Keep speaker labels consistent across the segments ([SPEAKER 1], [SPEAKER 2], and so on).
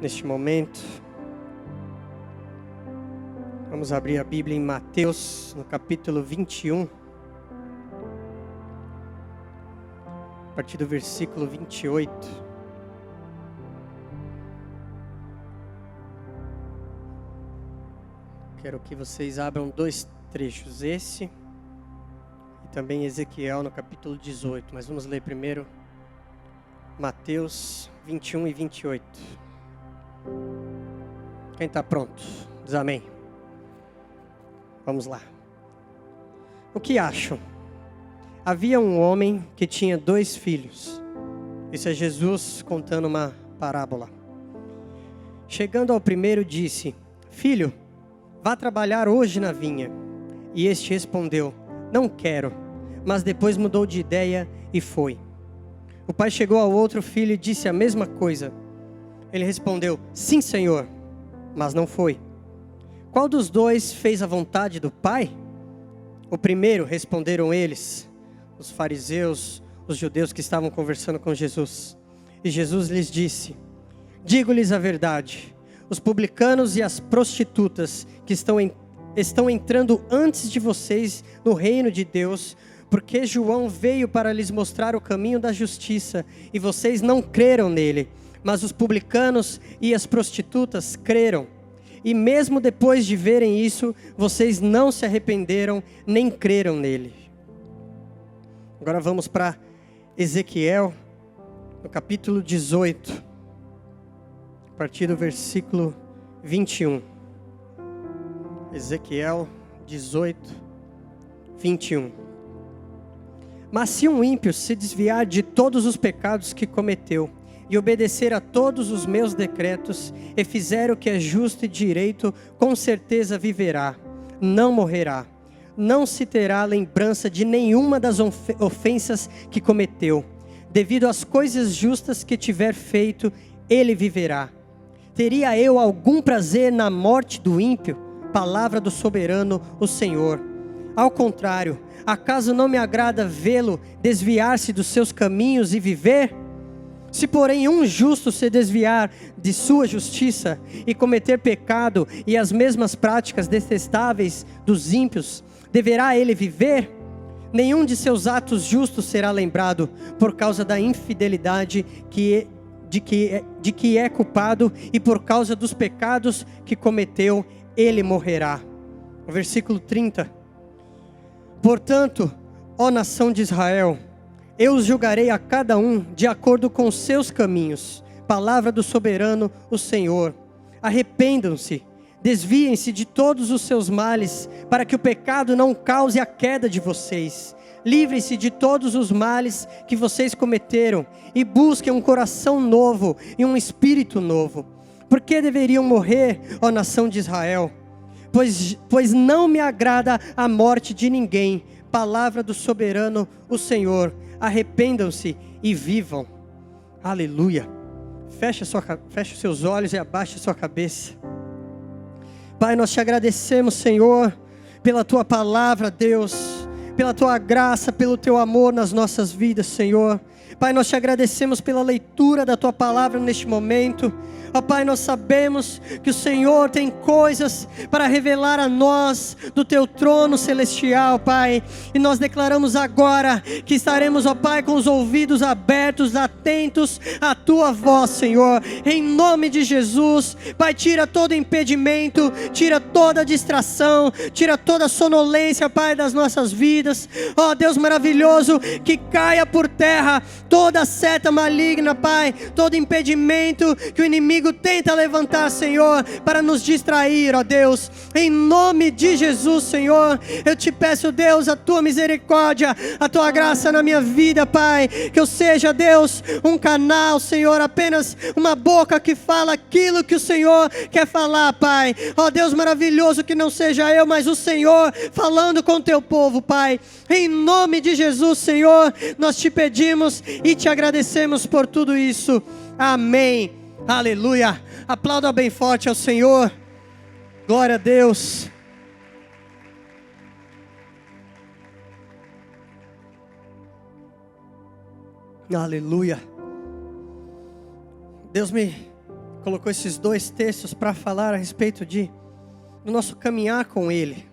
[SPEAKER 1] neste momento. Vamos abrir a Bíblia em Mateus, no capítulo 21. A partir do versículo 28. Quero que vocês abram dois trechos, esse e também Ezequiel no capítulo 18. Mas vamos ler primeiro Mateus 21 e 28. Quem está pronto? Diz amém. Vamos lá. O que acham? Havia um homem que tinha 2 filhos. Isso é Jesus contando uma parábola. Chegando ao primeiro, disse: Filho, vá trabalhar hoje na vinha. E este respondeu: Não quero. Mas depois mudou de ideia e foi. O pai chegou ao outro filho e disse a mesma coisa. Ele respondeu: Sim, Senhor. Mas não foi. Qual dos 2 fez a vontade do pai? O primeiro, responderam eles, os fariseus, os judeus que estavam conversando com Jesus. E Jesus lhes disse: Digo-lhes a verdade, os publicanos e as prostitutas que estão entrando antes de vocês no reino de Deus, porque João veio para lhes mostrar o caminho da justiça, e vocês não creram nele, mas os publicanos e as prostitutas creram. E mesmo depois de verem isso, vocês não se arrependeram, nem creram nele. Agora vamos para Ezequiel, no capítulo 18, a partir do versículo 21. Ezequiel 18, 21. Mas se um ímpio se desviar de todos os pecados que cometeu, e obedecer a todos os meus decretos, e fizer o que é justo e direito, com certeza viverá, não morrerá. Não se terá lembrança de nenhuma das ofensas que cometeu. Devido às coisas justas que tiver feito, ele viverá. Teria eu algum prazer na morte do ímpio? Palavra do soberano, o Senhor. Ao contrário, acaso não me agrada vê-lo desviar-se dos seus caminhos e viver? Se porém um justo se desviar de sua justiça e cometer pecado e as mesmas práticas detestáveis dos ímpios, deverá ele viver? Nenhum de seus atos justos será lembrado por causa da infidelidade de que é culpado, e por causa dos pecados que cometeu, ele morrerá. Versículo 30. Portanto, ó nação de Israel, eu os julgarei a cada um de acordo com os seus caminhos. Palavra do soberano, o Senhor. Arrependam-se, desviem-se de todos os seus males, para que o pecado não cause a queda de vocês. Livrem-se de todos os males que vocês cometeram, e busquem um coração novo e um espírito novo. Por que deveriam morrer, ó nação de Israel? Pois não me agrada a morte de ninguém. Palavra do soberano, o Senhor. Arrependam-se e vivam. Aleluia. Feche os seus olhos e abaixe a sua cabeça. Pai, nós te agradecemos, Senhor, pela tua palavra, Deus, pela tua graça, pelo teu amor nas nossas vidas, Senhor. Pai, nós te agradecemos pela leitura da tua palavra neste momento. Ó Pai, nós sabemos que o Senhor tem coisas para revelar a nós do teu trono celestial, Pai. E nós declaramos agora que estaremos, ó Pai, com os ouvidos abertos, atentos à tua voz, Senhor. Em nome de Jesus, Pai, tira todo impedimento, tira toda distração, tira toda sonolência, Pai, das nossas vidas. Ó Deus maravilhoso, que caia por terra toda seta maligna, Pai, todo impedimento que o inimigo tenta levantar, Senhor, para nos distrair, ó Deus. Em nome de Jesus, Senhor, eu te peço, Deus, a tua misericórdia, a tua graça na minha vida, Pai. Que eu seja, Deus, um canal, Senhor, apenas uma boca que fala aquilo que o Senhor quer falar, Pai. Ó Deus maravilhoso, que não seja eu, mas o Senhor falando com o teu povo, Pai. Em nome de Jesus, Senhor, nós te pedimos e te agradecemos por tudo isso. Amém. Aleluia. Aplauda bem forte ao Senhor. Glória a Deus. Aleluia. Deus me colocou esses dois textos para falar a respeito do nosso caminhar com Ele,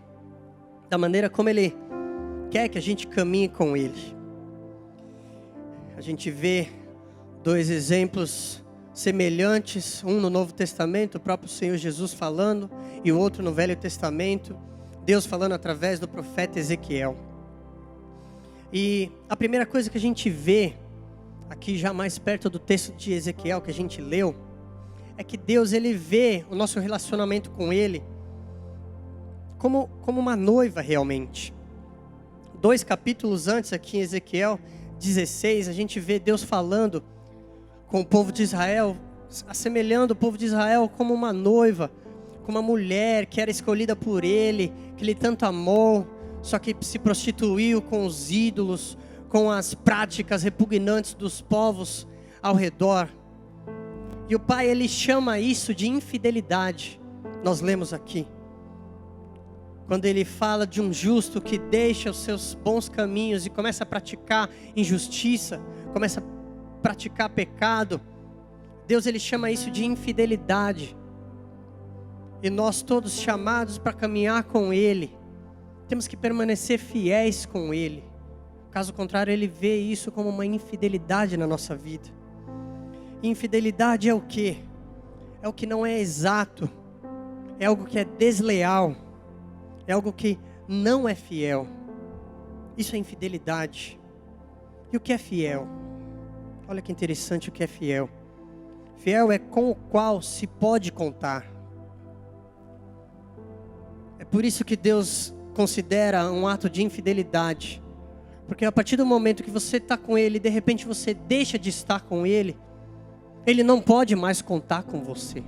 [SPEAKER 1] da maneira como Ele quer que a gente caminhe com Ele. A gente vê dois exemplos semelhantes, um no Novo Testamento, o próprio Senhor Jesus falando, e o outro no Velho Testamento, Deus falando através do profeta Ezequiel. E a primeira coisa que a gente vê, aqui já mais perto do texto de Ezequiel que a gente leu, é que Deus, Ele vê o nosso relacionamento com Ele como uma noiva realmente. 2 capítulos antes, aqui em Ezequiel 16, a gente vê Deus falando com o povo de Israel, assemelhando o povo de Israel como uma noiva, como uma mulher que era escolhida por Ele, que Ele tanto amou, só que se prostituiu com os ídolos, com as práticas repugnantes dos povos ao redor. E o Pai, Ele chama isso de infidelidade. Nós lemos aqui, quando Ele fala de um justo que deixa os seus bons caminhos e começa a praticar injustiça, começa a praticar pecado, Deus, Ele chama isso de infidelidade. E nós todos chamados para caminhar com Ele, temos que permanecer fiéis com Ele. Caso contrário, Ele vê isso como uma infidelidade na nossa vida. Infidelidade é o quê? É o que não é exato, é algo que é desleal, é algo que não é fiel. Isso é infidelidade. E o que é fiel? Olha que interessante o que é fiel. Fiel é com o qual se pode contar. É por isso que Deus considera um ato de infidelidade. Porque a partir do momento que você está com Ele, de repente você deixa de estar com Ele, Ele não pode mais contar com você.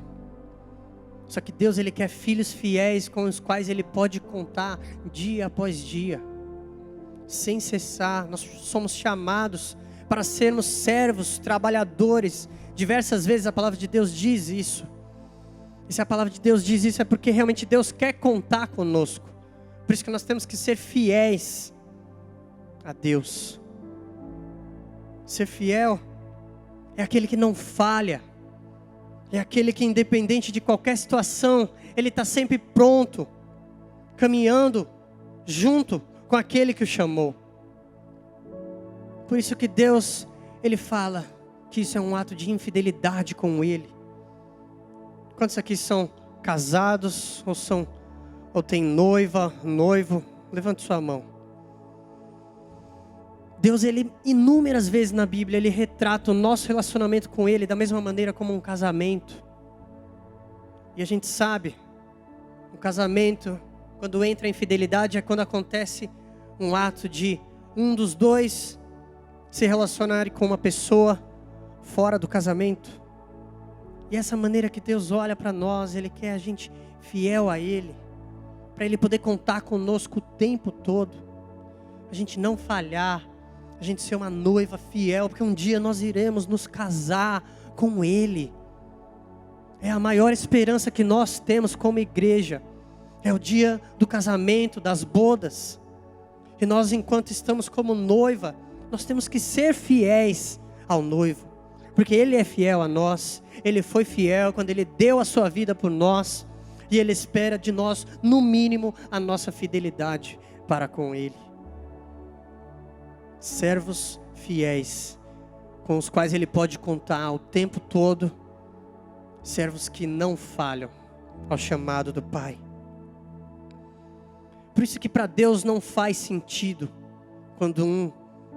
[SPEAKER 1] Só que Deus, Ele quer filhos fiéis com os quais Ele pode contar dia após dia, sem cessar. Nós somos chamados para sermos servos, trabalhadores. Diversas vezes a palavra de Deus diz isso. E se a palavra de Deus diz isso, é porque realmente Deus quer contar conosco. Por isso que nós temos que ser fiéis a Deus. Ser fiel é aquele que não falha. É aquele que, independente de qualquer situação, ele está sempre pronto, caminhando junto com aquele que o chamou. Por isso que Deus, Ele fala que isso é um ato de infidelidade com Ele. Quantos aqui são casados ou tem noiva, noivo? Levante sua mão. Deus, Ele inúmeras vezes na Bíblia, Ele retrata o nosso relacionamento com Ele da mesma maneira como um casamento. E a gente sabe, um casamento, quando entra em infidelidade, é quando acontece um ato de um dos dois se relacionar com uma pessoa fora do casamento. E essa maneira que Deus olha para nós, Ele quer a gente fiel a Ele, para Ele poder contar conosco o tempo todo, a gente não falhar, a gente ser uma noiva fiel, porque um dia nós iremos nos casar com Ele. É a maior esperança que nós temos como igreja. É o dia do casamento, das bodas. E nós, enquanto estamos como noiva, nós temos que ser fiéis ao noivo, porque Ele é fiel a nós. Ele foi fiel quando Ele deu a sua vida por nós, e Ele espera de nós, no mínimo, a nossa fidelidade para com Ele. Servos fiéis, com os quais Ele pode contar o tempo todo. Servos que não falham ao chamado do Pai. Por isso que para Deus não faz sentido quando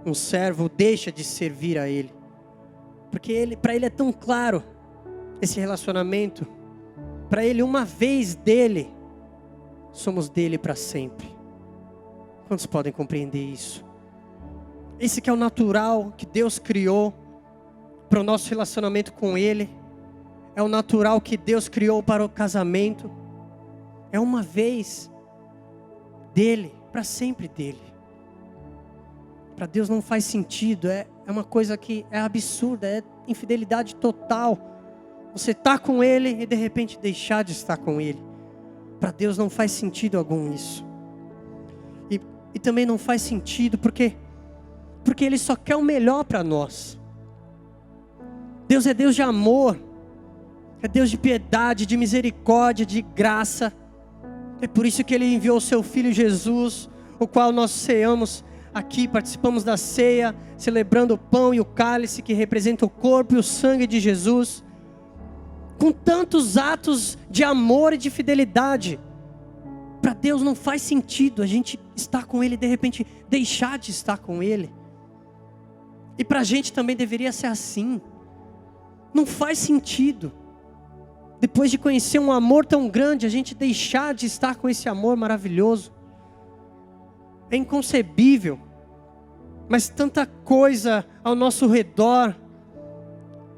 [SPEAKER 1] um servo deixa de servir a Ele. Porque para Ele é tão claro esse relacionamento. Para Ele, uma vez dele, somos dele para sempre. Quantos podem compreender isso? Esse que é o natural que Deus criou para o nosso relacionamento com Ele. É o natural que Deus criou para o casamento. É uma vez dele, para sempre dele. Para Deus não faz sentido, é uma coisa que é absurda, é infidelidade total. Você está com Ele e de repente deixar de estar com Ele. Para Deus não faz sentido algum isso. E também não faz sentido porque Ele só quer o melhor para nós. Deus é Deus de amor. É Deus de piedade, de misericórdia, de graça. É por isso que Ele enviou o Seu Filho Jesus, o qual nós ceamos aqui, participamos da ceia, celebrando o pão e o cálice que representa o corpo e o sangue de Jesus, com tantos atos de amor e de fidelidade. Para Deus não faz sentido a gente estar com Ele e de repente deixar de estar com Ele. E para a gente também deveria ser assim. Não faz sentido. Depois de conhecer um amor tão grande, a gente deixar de estar com esse amor maravilhoso. É inconcebível. Mas tanta coisa ao nosso redor,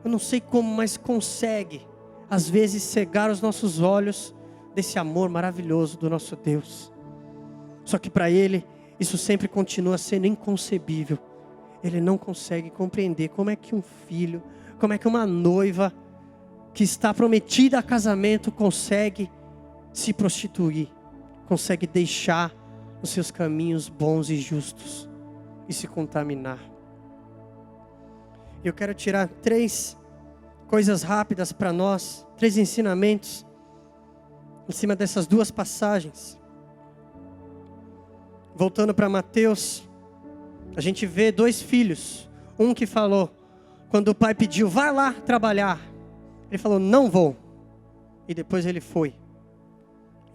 [SPEAKER 1] eu não sei como, mas consegue, às vezes, cegar os nossos olhos desse amor maravilhoso do nosso Deus. Só que para Ele, isso sempre continua sendo inconcebível. Ele não consegue compreender como é que um filho, como é que uma noiva que está prometida a casamento consegue se prostituir, consegue deixar os seus caminhos bons e justos e se contaminar. Eu quero tirar 3 coisas rápidas para nós, 3 ensinamentos em cima dessas 2 passagens. Voltando para Mateus, a gente vê 2 filhos. Um que falou, quando o pai pediu, vai lá trabalhar, ele falou, não vou. E depois ele foi.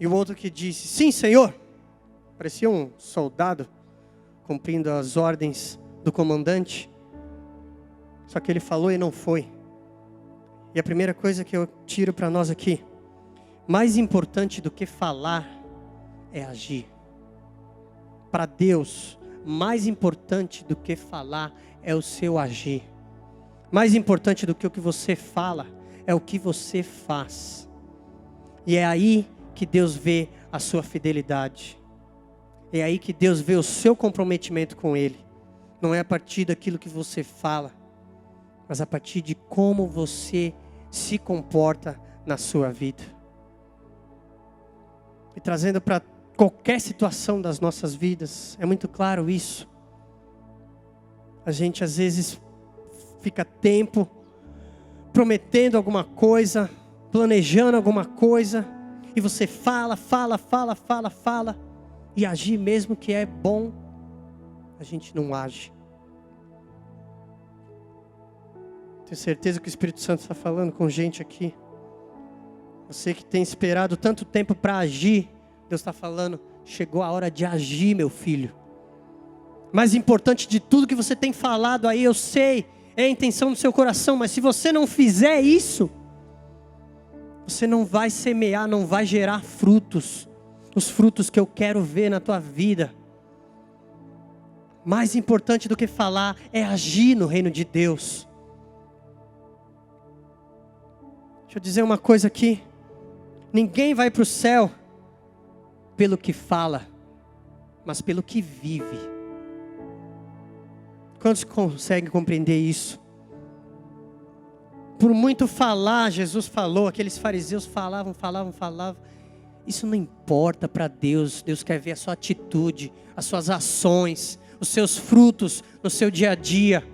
[SPEAKER 1] E o outro que disse, sim, Senhor. Parecia um soldado cumprindo as ordens do comandante. Só que ele falou e não foi. E a primeira coisa que eu tiro para nós aqui, mais importante do que falar é agir. Para Deus, mais importante do que falar é o seu agir. Mais importante do que o que você fala é o que você faz. E é aí que Deus vê a sua fidelidade. É aí que Deus vê o seu comprometimento com Ele. Não é a partir daquilo que você fala, mas a partir de como você se comporta na sua vida. E trazendo para qualquer situação das nossas vidas, é muito claro isso. A gente às vezes fica tempo prometendo alguma coisa, planejando alguma coisa, e você fala, e agir mesmo que é bom, a gente não age. Tenho certeza que o Espírito Santo está falando com gente aqui. Você que tem esperado tanto tempo para agir, Deus está falando, chegou a hora de agir, meu filho. Mais importante de tudo que você tem falado aí, eu sei, é a intenção do seu coração, mas se você não fizer isso, você não vai semear, não vai gerar frutos. Os frutos que eu quero ver na tua vida. Mais importante do que falar é agir no reino de Deus. Deixa eu dizer uma coisa aqui. Ninguém vai para o céu pelo que fala, mas pelo que vive. Quantos conseguem compreender isso? Por muito falar, Jesus falou, aqueles fariseus falavam. Isso não importa para Deus. Deus quer ver a sua atitude, as suas ações, os seus frutos no seu dia a dia.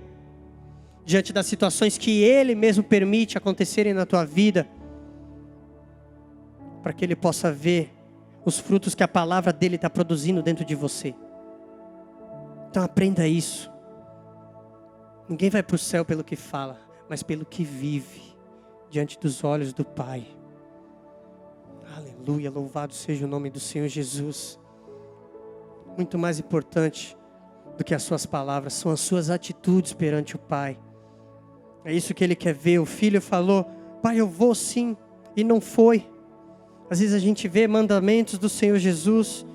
[SPEAKER 1] Diante das situações que Ele mesmo permite acontecerem na tua vida. Para que Ele possa ver os frutos que a palavra dEle está produzindo dentro de você. Então aprenda isso. Ninguém vai para o céu pelo que fala, mas pelo que vive diante dos olhos do Pai. Aleluia, louvado seja o nome do Senhor Jesus. Muito mais importante do que as suas palavras são as suas atitudes perante o Pai. É isso que Ele quer ver. O filho falou, Pai, eu vou sim, e não foi. Às vezes a gente vê mandamentos do Senhor Jesus.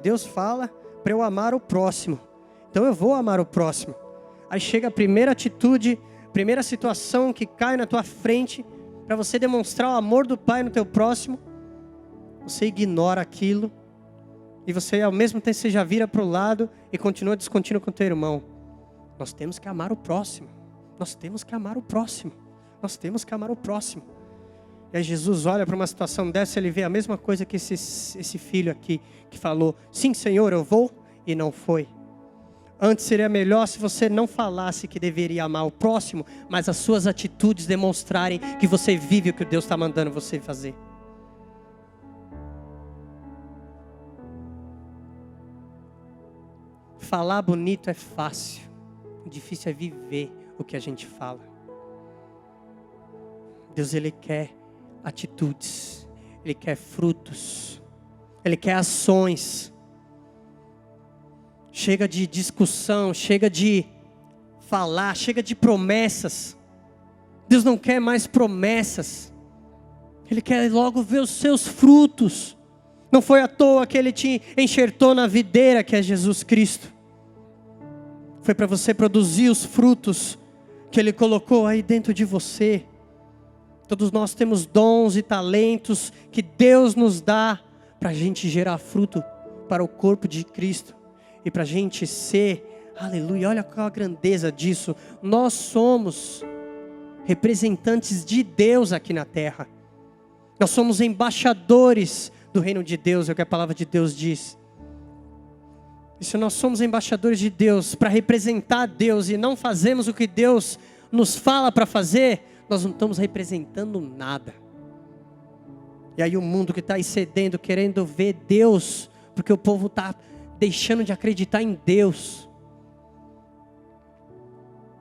[SPEAKER 1] Deus fala para eu amar o próximo, então eu vou amar o próximo. Aí chega a primeira atitude, primeira situação que cai na tua frente, para você demonstrar o amor do Pai no teu próximo, você ignora aquilo, e você ao mesmo tempo você já vira para o lado e continua descontínuo com o teu irmão. Nós temos que amar o próximo, nós temos que amar o próximo, nós temos que amar o próximo. E aí Jesus olha para uma situação dessa, ele vê a mesma coisa que esse filho aqui, que falou, sim Senhor, eu vou, e não foi. Antes seria melhor se você não falasse que deveria amar o próximo, mas as suas atitudes demonstrarem que você vive o que Deus está mandando você fazer. Falar bonito é fácil, o difícil é viver o que a gente fala. Deus, Ele quer atitudes, Ele quer frutos, Ele quer ações. Chega de discussão, chega de falar, chega de promessas. Deus não quer mais promessas. Ele quer logo ver os seus frutos. Não foi à toa que Ele te enxertou na videira, que é Jesus Cristo. Foi para você produzir os frutos que Ele colocou aí dentro de você. Todos nós temos dons e talentos que Deus nos dá para a gente gerar fruto para o corpo de Cristo. E para a gente ser, aleluia, olha qual a grandeza disso. Nós somos representantes de Deus aqui na terra. Nós somos embaixadores do reino de Deus, é o que a palavra de Deus diz. E se nós somos embaixadores de Deus para representar Deus e não fazemos o que Deus nos fala para fazer, nós não estamos representando nada. E aí o mundo que está aí cedendo, querendo ver Deus, porque o povo está deixando de acreditar em Deus.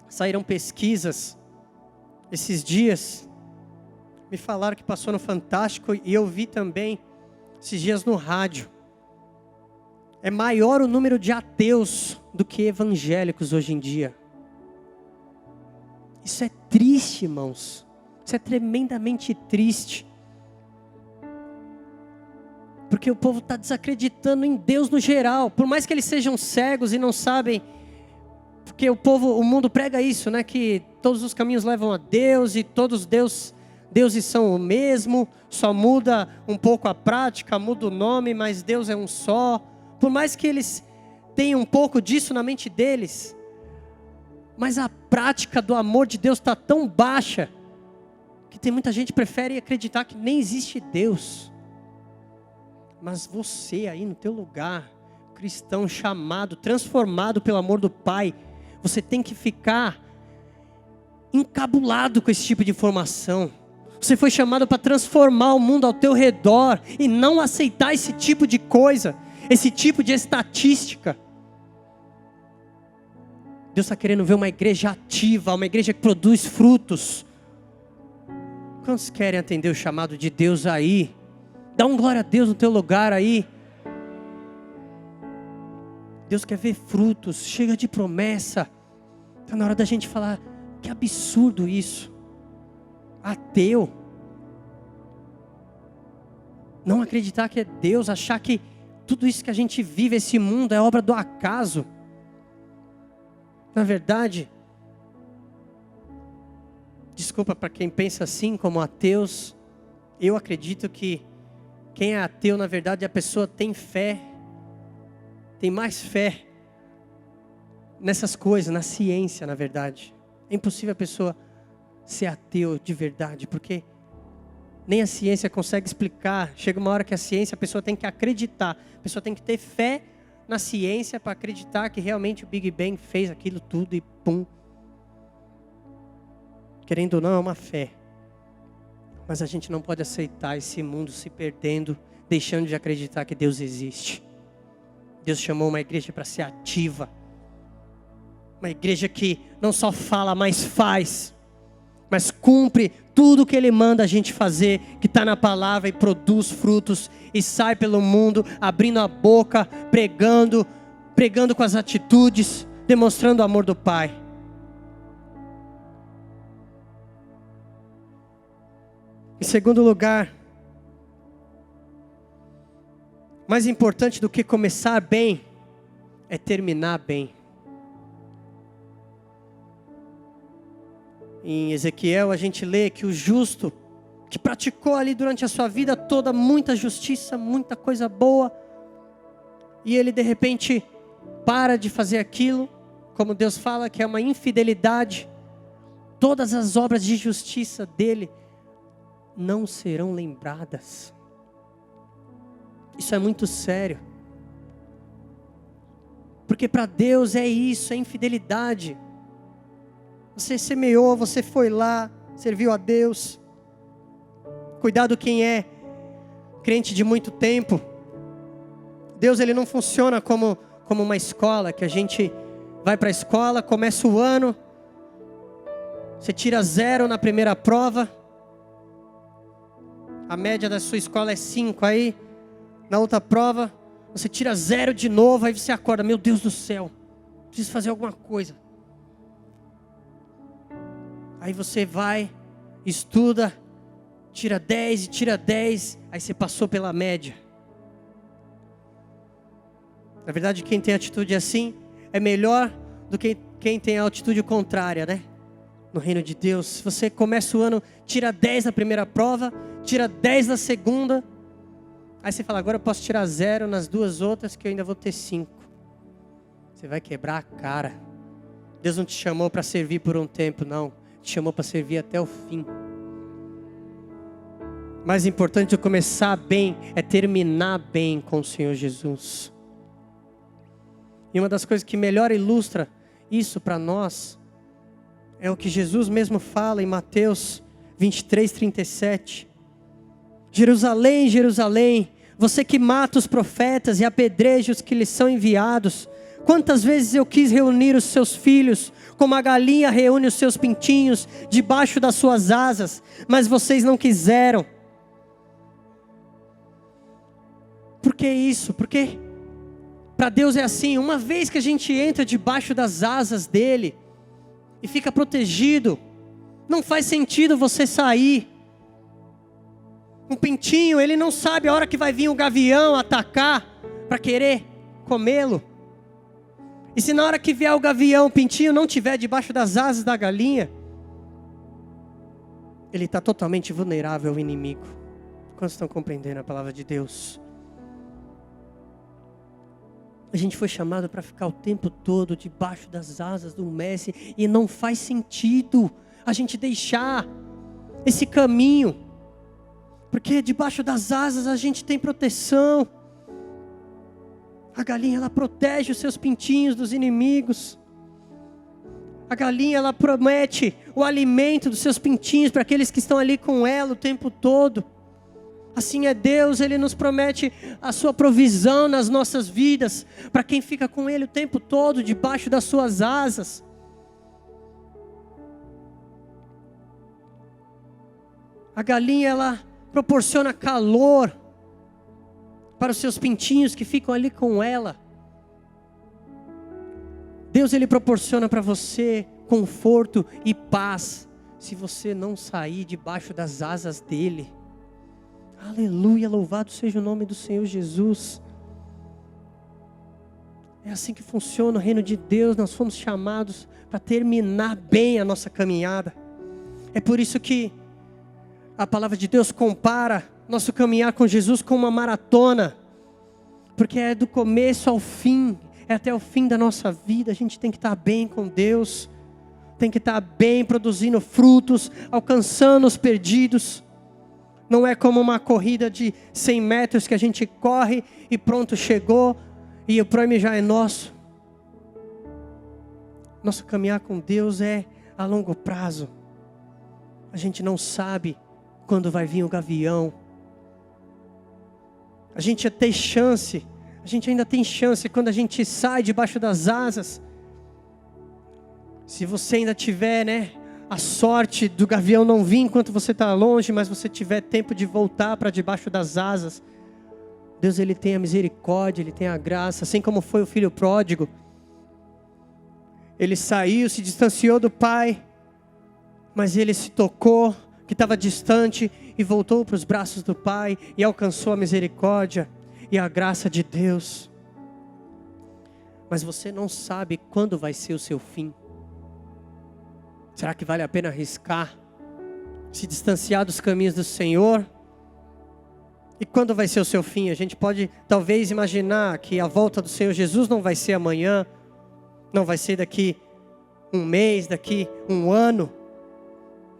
[SPEAKER 1] Saíram pesquisas esses dias, me falaram que passou no Fantástico e eu vi também esses dias no rádio. É maior o número de ateus do que evangélicos hoje em dia. Isso é triste, irmãos. Isso é tremendamente triste. Porque o povo está desacreditando em Deus no geral. Por mais que eles sejam cegos e não sabem. Porque o mundo prega isso, né? Que todos os caminhos levam a Deus e todos deuses são o mesmo. Só muda um pouco a prática, muda o nome, mas Deus é um só. Por mais que eles tenham um pouco disso na mente deles. Mas a prática do amor de Deus está tão baixa. Que tem muita gente que prefere acreditar que nem existe Deus. Mas você aí no teu lugar, cristão chamado, transformado pelo amor do Pai, você tem que ficar encabulado com esse tipo de informação. Você foi chamado para transformar o mundo ao teu redor e não aceitar esse tipo de coisa, esse tipo de estatística. Deus está querendo ver uma igreja ativa, uma igreja que produz frutos. Quantos querem atender o chamado de Deus aí? Dá um glória a Deus no teu lugar aí. Deus quer ver frutos, chega de promessa. Está na hora da gente falar, que absurdo isso. Ateu. Não acreditar que é Deus, achar que tudo isso que a gente vive, esse mundo, é obra do acaso. Na verdade, desculpa para quem pensa assim como ateus, eu acredito que quem é ateu, na verdade, a pessoa tem fé, tem mais fé nessas coisas, na ciência, na verdade. É impossível a pessoa ser ateu de verdade, porque nem a ciência consegue explicar. Chega uma hora que a pessoa tem que acreditar, a pessoa tem que ter fé na ciência para acreditar que realmente o Big Bang fez aquilo tudo e pum. Querendo ou não, é uma fé. Mas a gente não pode aceitar esse mundo se perdendo, deixando de acreditar que Deus existe. Deus chamou uma igreja para ser ativa. Uma igreja que não só fala, mas faz. Mas cumpre tudo que Ele manda a gente fazer, que está na palavra e produz frutos. E sai pelo mundo, abrindo a boca, pregando com as atitudes, demonstrando o amor do Pai. Em segundo lugar, mais importante do que começar bem, é terminar bem. Em Ezequiel a gente lê que o justo, que praticou ali durante a sua vida toda muita justiça, muita coisa boa, e ele de repente para de fazer aquilo, como Deus fala que é uma infidelidade, todas as obras de justiça dele não serão lembradas. Isso é muito sério. Porque para Deus é isso, é infidelidade. Você semeou, você foi lá, serviu a Deus. Cuidado quem é crente de muito tempo. Deus, ele não funciona como uma escola, que a gente vai para a escola, começa o ano, você tira 0 na primeira prova, a média da sua escola é 5, aí na outra prova você tira 0 de novo, aí você acorda, meu Deus do céu, preciso fazer alguma coisa. Aí você vai, estuda, tira 10 e tira 10, aí você passou pela média. Na verdade, quem tem atitude assim é melhor do que quem tem a atitude contrária, né? No reino de Deus, se você começa o ano, tira 10 na primeira prova, tira 10 na segunda, aí você fala, agora eu posso tirar 0 nas 2 outras, que eu ainda vou ter 5. Você vai quebrar a cara. Deus não te chamou para servir por um tempo, não. Te chamou para servir até o fim. Mais importante do começar bem é terminar bem com o Senhor Jesus. E uma das coisas que melhor ilustra isso para nós é o que Jesus mesmo fala em Mateus 23:37. Jerusalém, Jerusalém, você que mata os profetas e apedreja os que lhes são enviados. Quantas vezes eu quis reunir os seus filhos, como a galinha reúne os seus pintinhos debaixo das suas asas, mas vocês não quiseram. Por que isso? Porque para Deus é assim, uma vez que a gente entra debaixo das asas dele e fica protegido, não faz sentido você sair. Um pintinho, ele não sabe a hora que vai vir um gavião atacar para querer comê-lo. E se na hora que vier o gavião, o pintinho não estiver debaixo das asas da galinha, ele está totalmente vulnerável ao inimigo. Quantos estão compreendendo a palavra de Deus? A gente foi chamado para ficar o tempo todo debaixo das asas do Mestre, e não faz sentido a gente deixar esse caminho, porque debaixo das asas a gente tem proteção. A galinha, ela protege os seus pintinhos dos inimigos. A galinha, ela promete o alimento dos seus pintinhos para aqueles que estão ali com ela o tempo todo. Assim é Deus, Ele nos promete a sua provisão nas nossas vidas, para quem fica com Ele o tempo todo, debaixo das suas asas. A galinha, ela proporciona calor para os seus pintinhos que ficam ali com ela. Deus, Ele proporciona para você conforto e paz, se você não sair debaixo das asas dEle. Aleluia, louvado seja o nome do Senhor Jesus. É assim que funciona o reino de Deus. Nós fomos chamados para terminar bem a nossa caminhada. É por isso que a palavra de Deus compara nosso caminhar com Jesus com uma maratona, porque é do começo ao fim, é até o fim da nossa vida. A gente tem que estar bem com Deus, tem que estar bem produzindo frutos, alcançando os perdidos. Não é como uma corrida de 100 metros que a gente corre e pronto, chegou e o prêmio já é nosso. Nosso caminhar com Deus é a longo prazo. A gente não sabe quando vai vir o gavião. A gente ainda tem chance quando a gente sai debaixo das asas. Se você ainda tiver, a sorte do gavião não vir enquanto você está longe, mas você tiver tempo de voltar para debaixo das asas, Deus, Ele tem a misericórdia, Ele tem a graça, assim como foi o filho pródigo. Ele saiu, se distanciou do pai, mas ele se tocou, que estava distante, e voltou para os braços do pai, e alcançou a misericórdia e a graça de Deus. Mas você não sabe quando vai ser o seu fim. Será que vale a pena arriscar? Se distanciar dos caminhos do Senhor? E quando vai ser o seu fim? A gente pode talvez imaginar que a volta do Senhor Jesus não vai ser amanhã, não vai ser daqui um mês, daqui um ano.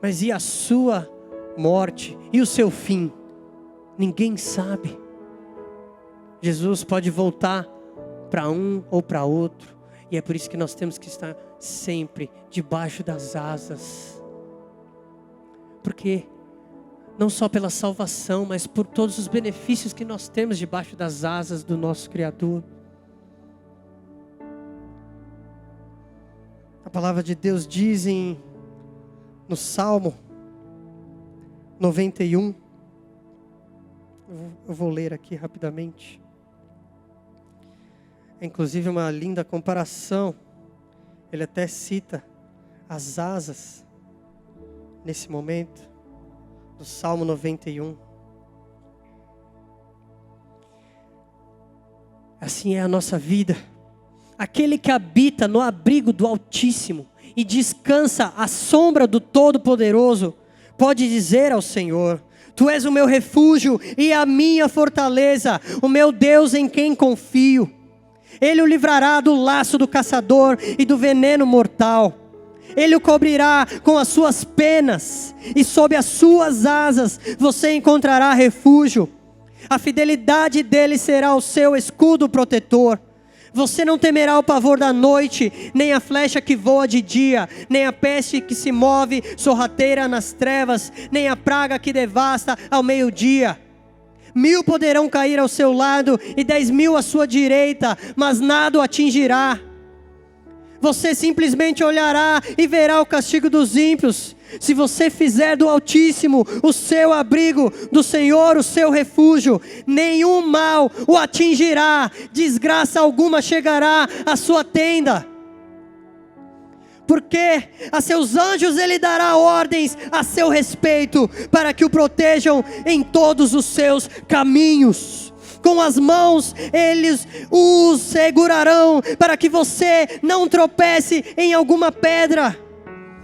[SPEAKER 1] Mas e a sua morte? E o seu fim? Ninguém sabe. Jesus pode voltar para um ou para outro. E é por isso que nós temos que estar sempre debaixo das asas. Porque não só pela salvação, mas por todos os benefícios que nós temos debaixo das asas do nosso Criador. A palavra de Deus diz no Salmo 91. Eu vou ler aqui rapidamente. É inclusive uma linda comparação. Ele até cita as asas nesse momento, do Salmo 91. Assim é a nossa vida. Aquele que habita no abrigo do Altíssimo e descansa à sombra do Todo-Poderoso, pode dizer ao Senhor: Tu és o meu refúgio e a minha fortaleza, o meu Deus em quem confio. Ele o livrará do laço do caçador e do veneno mortal. Ele o cobrirá com as suas penas, e sob as suas asas você encontrará refúgio. A fidelidade dele será o seu escudo protetor. Você não temerá o pavor da noite, nem a flecha que voa de dia, nem a peste que se move sorrateira nas trevas, nem a praga que devasta ao meio-dia. 1000 poderão cair ao seu lado e 10.000 à sua direita, mas nada o atingirá. Você simplesmente olhará e verá o castigo dos ímpios. Se você fizer do Altíssimo o seu abrigo, do Senhor o seu refúgio, nenhum mal o atingirá, desgraça alguma chegará à sua tenda. Porque a seus anjos ele dará ordens a seu respeito, para que o protejam em todos os seus caminhos. Com as mãos eles os segurarão, para que você não tropece em alguma pedra.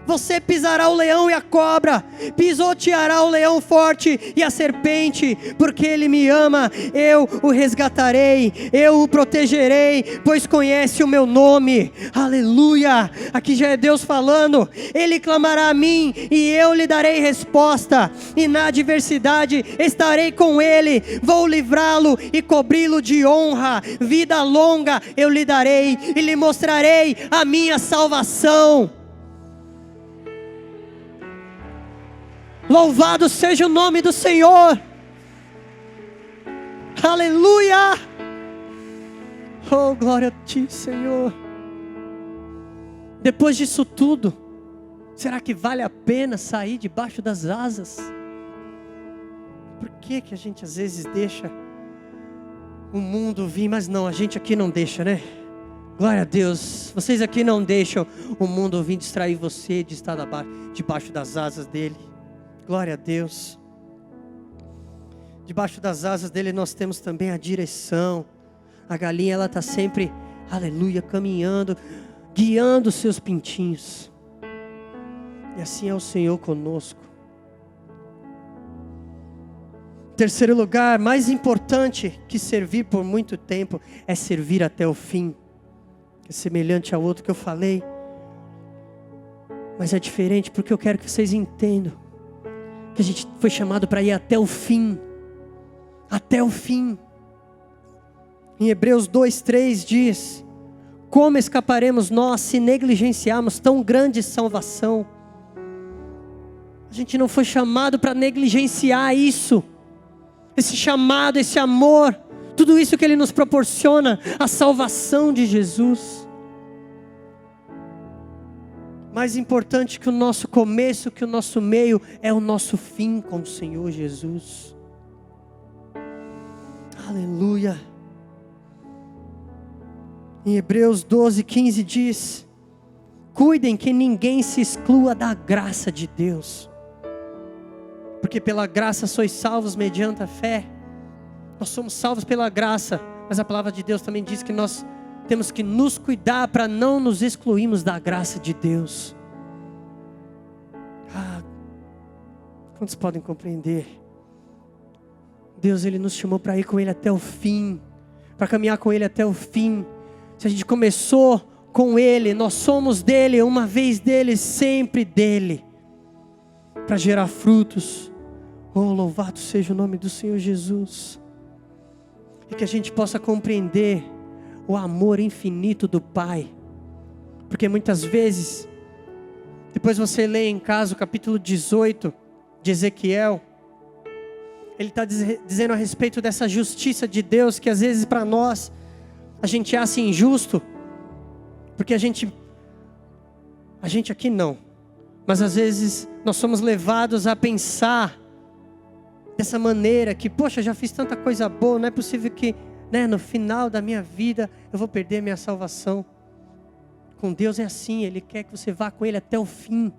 [SPEAKER 1] Você pisará o leão e a cobra, pisoteará o leão forte e a serpente, porque ele me ama, eu o resgatarei, eu o protegerei, pois conhece o meu nome. Aleluia! Aqui já é Deus falando. Ele clamará a mim e eu lhe darei resposta, e na adversidade estarei com ele, vou livrá-lo e cobri-lo de honra, vida longa eu lhe darei e lhe mostrarei a minha salvação. Louvado seja o nome do Senhor. Aleluia. Oh, glória a Ti, Senhor. Depois disso tudo, será que vale a pena sair debaixo das asas? Por que a gente às vezes deixa o mundo vir? Mas não, a gente aqui não deixa, né? Glória a Deus. Vocês aqui não deixam o mundo vir distrair você de estar debaixo das asas dEle. Glória a Deus. Debaixo das asas dele nós temos também a direção. A galinha ela está sempre, aleluia, caminhando, guiando os seus pintinhos. E assim é o Senhor conosco. Terceiro lugar, mais importante que servir por muito tempo, é servir até o fim. É semelhante ao outro que eu falei, mas é diferente porque eu quero que vocês entendam que a gente foi chamado para ir até o fim. Até o fim. Em Hebreus 2:3 diz: como escaparemos nós se negligenciarmos tão grande salvação? A gente não foi chamado para negligenciar isso. Esse chamado, esse amor, tudo isso que Ele nos proporciona, a salvação de Jesus. Mais importante que o nosso começo, que o nosso meio, é o nosso fim com o Senhor Jesus. Aleluia. Em Hebreus 12:15 diz: cuidem que ninguém se exclua da graça de Deus, porque pela graça sois salvos mediante a fé. Nós somos salvos pela graça, mas a palavra de Deus também diz que nós temos que nos cuidar para não nos excluirmos da graça de Deus. Quantos podem compreender? Deus, Ele nos chamou para ir com Ele até o fim, para caminhar com Ele até o fim. Se a gente começou com Ele, nós somos dEle, uma vez dEle, sempre dEle, para gerar frutos. Oh, louvado seja o nome do Senhor Jesus. E que a gente possa compreender o amor infinito do Pai. Porque muitas vezes, depois você lê em casa o capítulo 18 de Ezequiel, ele está dizendo a respeito dessa justiça de Deus, que às vezes para nós, a gente acha injusto, porque a gente aqui não, mas às vezes nós somos levados a pensar dessa maneira, que poxa, já fiz tanta coisa boa, não é possível que no final da minha vida eu vou perder minha salvação. Com Deus é assim, Ele quer que você vá com Ele até o fim.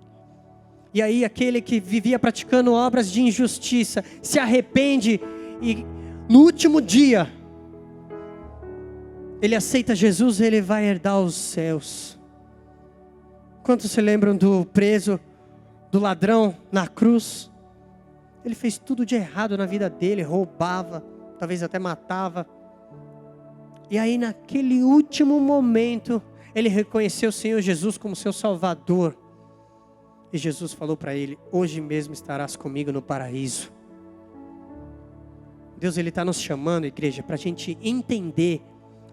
[SPEAKER 1] E aí aquele que vivia praticando obras de injustiça, se arrepende e no último dia, ele aceita Jesus, ele vai herdar os céus. Quantos se lembram do preso, do ladrão na cruz? Ele fez tudo de errado na vida dele, roubava, talvez até matava. E aí naquele último momento, ele reconheceu o Senhor Jesus como seu Salvador. E Jesus falou para ele: hoje mesmo estarás comigo no paraíso. Deus, Ele está nos chamando, igreja, para a gente entender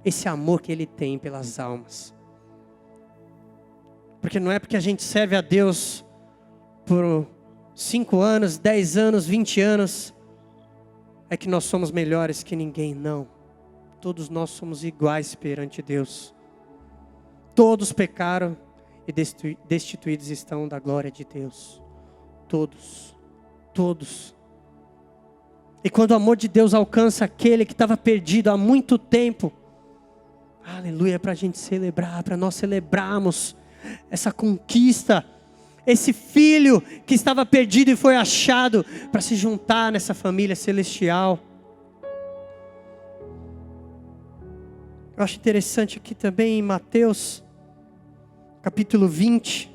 [SPEAKER 1] esse amor que Ele tem pelas almas. Porque não é porque a gente serve a Deus por 5 anos, 10 anos, 20 anos, é que nós somos melhores que ninguém, não. Todos nós somos iguais perante Deus. Todos pecaram e destituídos estão da glória de Deus. Todos. Todos. E quando o amor de Deus alcança aquele que estava perdido há muito tempo, aleluia, para a gente celebrar, para nós celebrarmos essa conquista, esse filho que estava perdido e foi achado, para se juntar nessa família celestial. Eu acho interessante aqui também em Mateus, capítulo 20.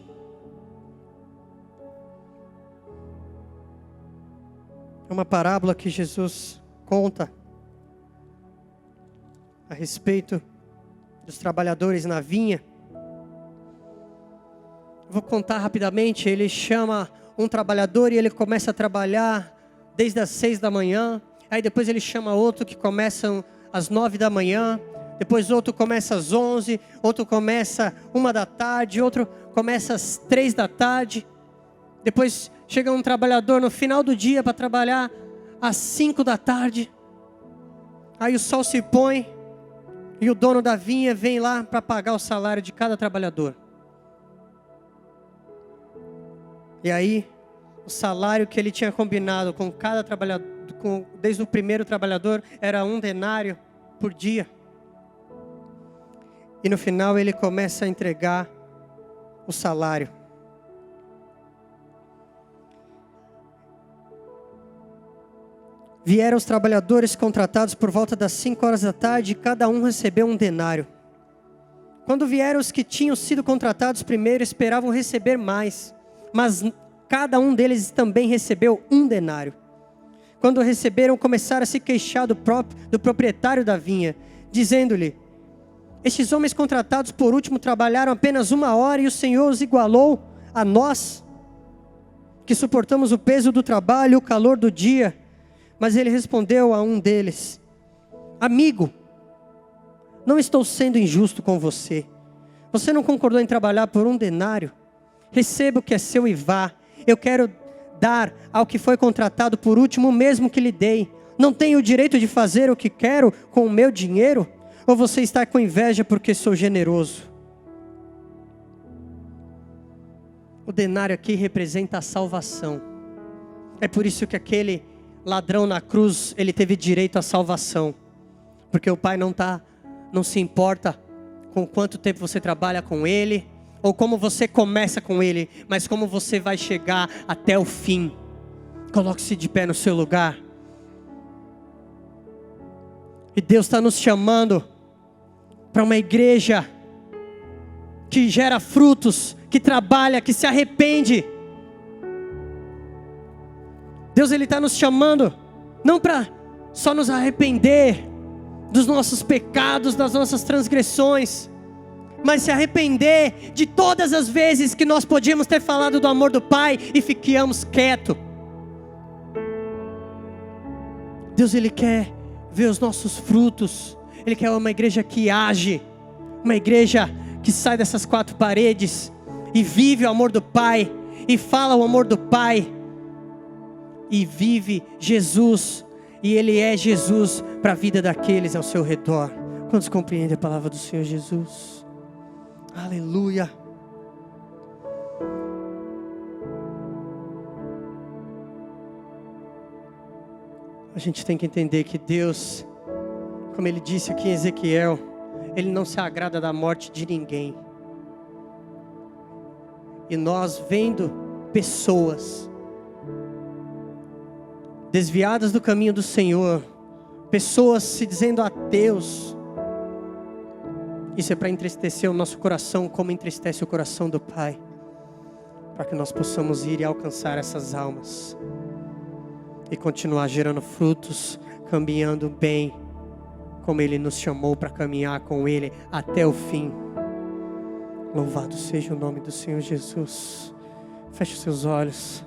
[SPEAKER 1] É uma parábola que Jesus conta a respeito dos trabalhadores na vinha. Vou contar rapidamente. Ele chama um trabalhador e ele começa a trabalhar desde as 6 da manhã. Aí depois ele chama outro que começa às 9 da manhã. Depois outro começa às 11, outro começa 1 da tarde, outro começa às 3 da tarde. Depois chega um trabalhador no final do dia para trabalhar às 5 da tarde. Aí o sol se põe e o dono da vinha vem lá para pagar o salário de cada trabalhador. E aí o salário que ele tinha combinado com cada trabalhador, desde o primeiro trabalhador, era 1 denário por dia. E no final ele começa a entregar o salário. Vieram os trabalhadores contratados por volta das 5 horas da tarde, e cada um recebeu 1 denário. Quando vieram os que tinham sido contratados primeiro, esperavam receber mais, mas cada um deles também recebeu 1 denário. Quando receberam, começaram a se queixar do proprietário da vinha, dizendo-lhe: estes homens contratados por último trabalharam apenas 1 hora e o Senhor os igualou a nós, que suportamos o peso do trabalho e o calor do dia. Mas ele respondeu a um deles: amigo, não estou sendo injusto com você. Você não concordou em trabalhar por 1 denário? Receba o que é seu e vá. Eu quero dar ao que foi contratado por último o mesmo que lhe dei. Não tenho o direito de fazer o que quero com o meu dinheiro? Ou você está com inveja porque sou generoso? O denário aqui representa a salvação. É por isso que aquele ladrão na cruz, ele teve direito à salvação. Porque o Pai não se importa com quanto tempo você trabalha com Ele, ou como você começa com Ele, mas como você vai chegar até o fim. Coloque-se de pé no seu lugar. E Deus está nos chamando para uma igreja que gera frutos, que trabalha, que se arrepende. Deus, Ele está nos chamando não para só nos arrepender dos nossos pecados, das nossas transgressões, mas se arrepender de todas as vezes que nós podíamos ter falado do amor do Pai e ficamos quietos. Deus, Ele quer ver os nossos frutos. Ele quer uma igreja que age, uma igreja que sai dessas 4 paredes e vive o amor do Pai, e fala o amor do Pai, e vive Jesus, e Ele é Jesus para a vida daqueles ao seu redor. Quantos compreendem a palavra do Senhor Jesus? Aleluia. A gente tem que entender que Deus, como Ele disse aqui em Ezequiel, Ele não se agrada da morte de ninguém. E nós vendo pessoas desviadas do caminho do Senhor, pessoas se dizendo ateus, isso é para entristecer o nosso coração, como entristece o coração do Pai, para que nós possamos ir e alcançar essas almas e continuar gerando frutos, caminhando bem, como Ele nos chamou para caminhar com Ele até o fim. Louvado seja o nome do Senhor Jesus. Feche os seus olhos,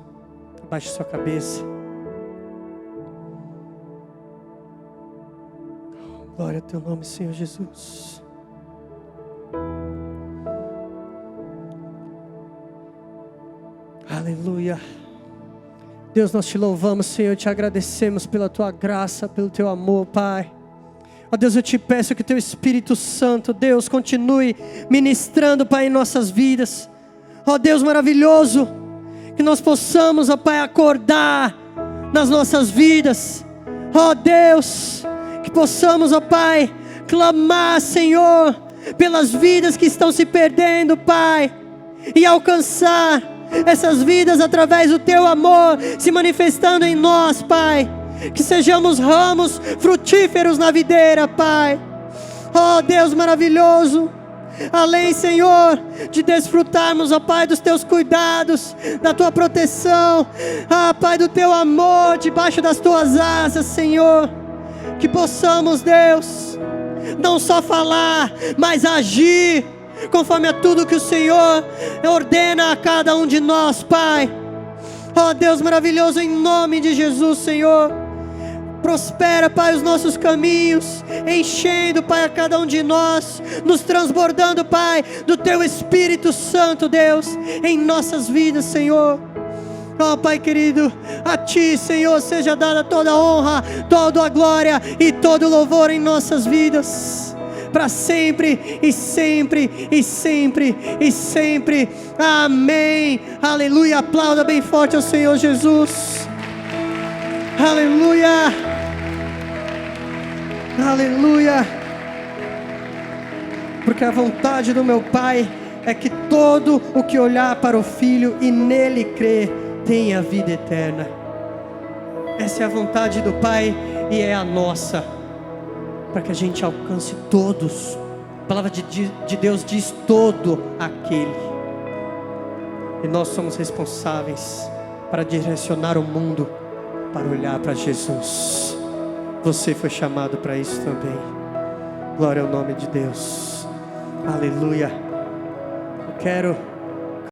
[SPEAKER 1] abaixe sua cabeça. Glória ao teu nome, Senhor Jesus. Aleluia. Deus, nós te louvamos, Senhor, te agradecemos pela tua graça, pelo teu amor, Pai. Ó Deus, eu te peço que teu Espírito Santo, Deus, continue ministrando, Pai, em nossas vidas. Ó Deus maravilhoso, que nós possamos, ó Pai, acordar nas nossas vidas. Ó Deus, que possamos, ó Pai, clamar, Senhor, pelas vidas que estão se perdendo, Pai, e alcançar essas vidas através do teu amor se manifestando em nós, Pai. Que sejamos ramos frutíferos na videira, Pai. Oh Deus maravilhoso, além, Senhor, de desfrutarmos, ó Pai, dos teus cuidados, da tua proteção, Pai, do teu amor debaixo das tuas asas, Senhor, que possamos, Deus, não só falar, mas agir conforme a tudo que o Senhor ordena a cada um de nós, Pai. Ó Deus maravilhoso, em nome de Jesus, Senhor, prospera, Pai, os nossos caminhos, enchendo, Pai, a cada um de nós, nos transbordando, Pai, do teu Espírito Santo, Deus, em nossas vidas, Senhor. Ó Pai querido, a Ti, Senhor, seja dada toda a honra, toda a glória e todo o louvor em nossas vidas, para sempre e sempre e sempre e sempre. Amém. Aleluia. Aplauda bem forte ao Senhor Jesus. Aleluia. Aleluia. Porque a vontade do meu Pai é que todo o que olhar para o Filho e nele crer tenha vida eterna. Essa é a vontade do Pai e é a nossa, para que a gente alcance todos. A palavra de Deus diz todo aquele. E nós somos responsáveis para direcionar o mundo para olhar para Jesus. Você foi chamado para isso também. Glória ao nome de Deus. Aleluia. Eu quero